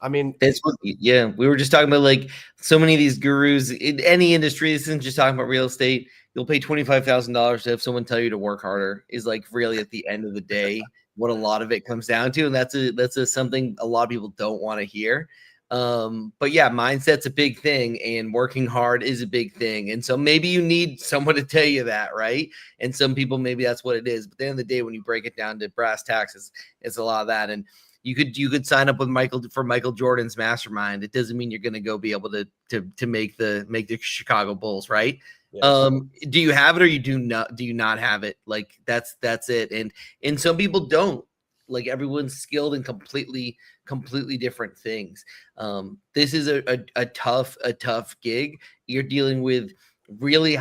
I mean, That's what, yeah, we were just talking about, like, so many of these gurus in any industry. This isn't just talking about real estate. You'll pay $25,000 to have someone tell you to work harder, is like really at the end of the day what a lot of it comes down to, and that's something a lot of people don't want to hear. But yeah, mindset's a big thing, and working hard is a big thing. And so maybe you need someone to tell you that, right? And some people, maybe that's what it is. But at the end of the day, when you break it down to brass tacks, it's a lot of that. And you could sign up with Michael Jordan's mastermind. It doesn't mean you're going to go be able to make the Chicago Bulls, right? Yes. Do you have it, or do you not have it? Like that's it. And some people don't. Like, everyone's skilled in completely different things. This is a tough gig. You're dealing with really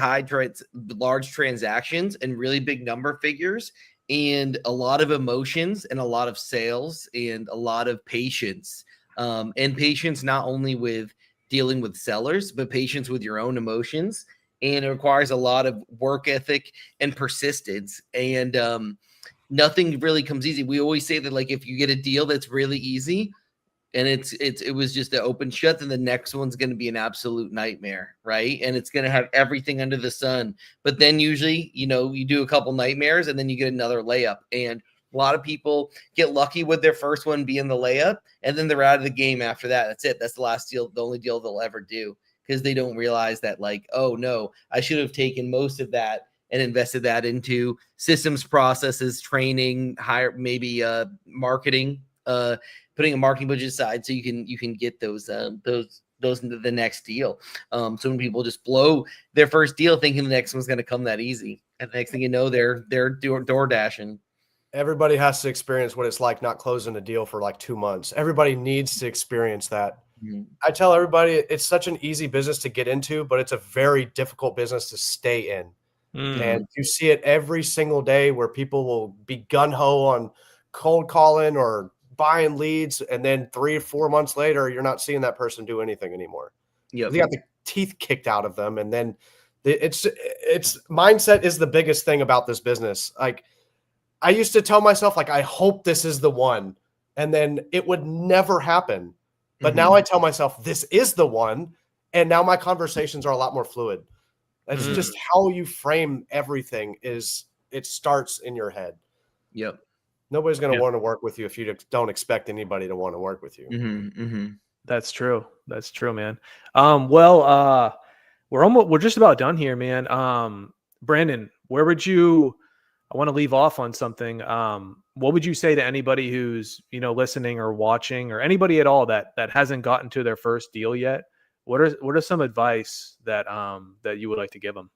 large transactions and really big number figures, and a lot of emotions and a lot of sales and a lot of patience. And patience not only with dealing with sellers, but patience with your own emotions. And it requires a lot of work ethic and persistence. And nothing really comes easy. We always say that, like, if you get a deal that's really easy and it was just an open shut, then the next one's going to be an absolute nightmare, right? And it's going to have everything under the sun. But then usually, you do a couple nightmares and then you get another layup. And a lot of people get lucky with their first one being the layup, and then they're out of the game after that. That's it. That's the last deal, the only deal they'll ever do, because they don't realize that, like, oh no, I should have taken most of that and invested that into systems, processes, training, maybe marketing, putting a marketing budget aside so you can get those into the next deal. So when people just blow their first deal thinking the next one's going to come that easy, and the next thing you know, they're door dashing. Everybody has to experience what it's like not closing a deal for like 2 months. Everybody needs to experience that. Mm-hmm. I tell everybody it's such an easy business to get into, but it's a very difficult business to stay in. And you see it every single day where people will be gun-ho on cold calling or buying leads, and then 3 or 4 months later, you're not seeing that person do anything anymore. Yep. They got the teeth kicked out of them. And then it's mindset is the biggest thing about this business. Like, I used to tell myself, like, I hope this is the one, and then it would never happen. But now I tell myself this is the one, and now my conversations are a lot more fluid. That's just how you frame everything. It starts in your head. Yep. Nobody's going to want to work with you if you don't expect anybody to want to work with you. That's true. That's true, man. Well, we're just about done here, man. Brandon, where would you? I want to leave off on something. What would you say to anybody who's listening or watching, or anybody at all that hasn't gotten to their first deal yet? What are some advice that you would like to give them?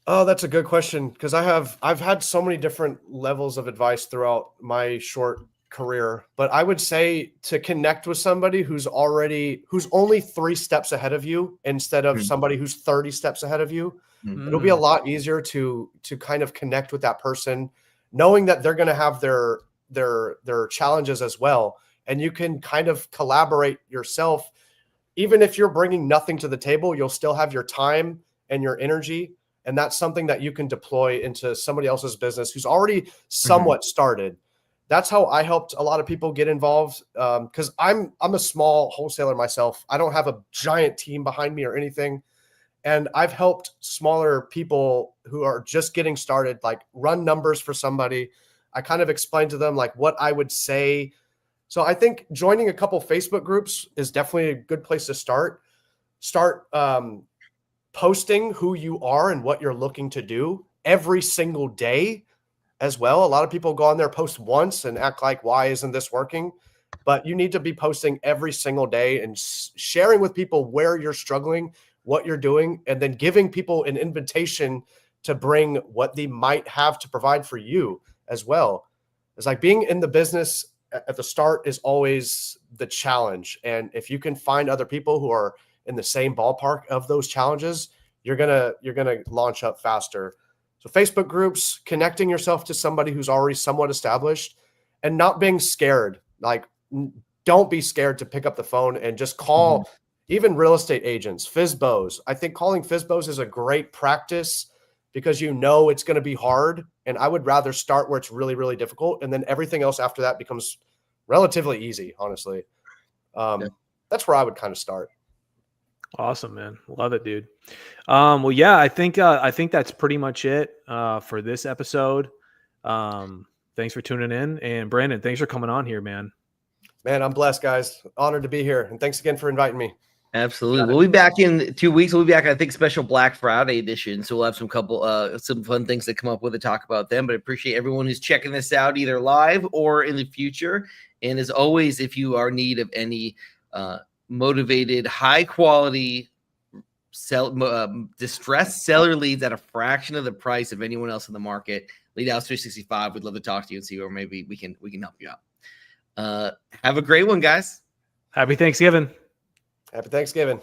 Oh, that's a good question, because I've had so many different levels of advice throughout my short career, but I would say to connect with somebody who's only 3 steps ahead of you instead of somebody who's 30 steps ahead of you. It'll be a lot easier to kind of connect with that person, knowing that they're going to have their challenges as well, and you can kind of collaborate yourself. Even if you're bringing nothing to the table, you'll still have your time and your energy. And that's something that you can deploy into somebody else's business who's already somewhat started. That's how I helped a lot of people get involved. Because I'm a small wholesaler myself. I don't have a giant team behind me or anything. And I've helped smaller people who are just getting started, like, run numbers for somebody. I kind of explained to them like what I would say. So I think joining a couple Facebook groups is definitely a good place to start. Start posting who you are and what you're looking to do every single day as well. A lot of people go on there, post once, and act like, why isn't this working? But you need to be posting every single day and sharing with people where you're struggling, what you're doing, and then giving people an invitation to bring what they might have to provide for you as well. It's like being in the business at the start is always the challenge. And if you can find other people who are in the same ballpark of those challenges, you're gonna launch up faster. So Facebook groups, connecting yourself to somebody who's already somewhat established, and not being scared. Like, don't be scared to pick up the phone and just call even real estate agents, FSBOs. I think calling FSBOs is a great practice because it's going to be hard. And I would rather start where it's really, really difficult. And then everything else after that becomes relatively easy, honestly. That's where I would kind of start. Awesome, man. Love it, dude. I think that's pretty much it for this episode. thanks for tuning in. And Brandon, thanks for coming on here, man. Man, I'm blessed, guys. Honored to be here. And thanks again for inviting me. Absolutely. We'll be back in 2 weeks. We'll be back, I think, special Black Friday edition. So we'll have some fun things to come up with to talk about them. But I appreciate everyone who's checking this out either live or in the future. And as always, if you are in need of any motivated, high quality distressed seller leads at a fraction of the price of anyone else in the market, Lead House 365. We'd love to talk to you and see where maybe we can help you out. Have a great one, guys. Happy Thanksgiving. Happy Thanksgiving.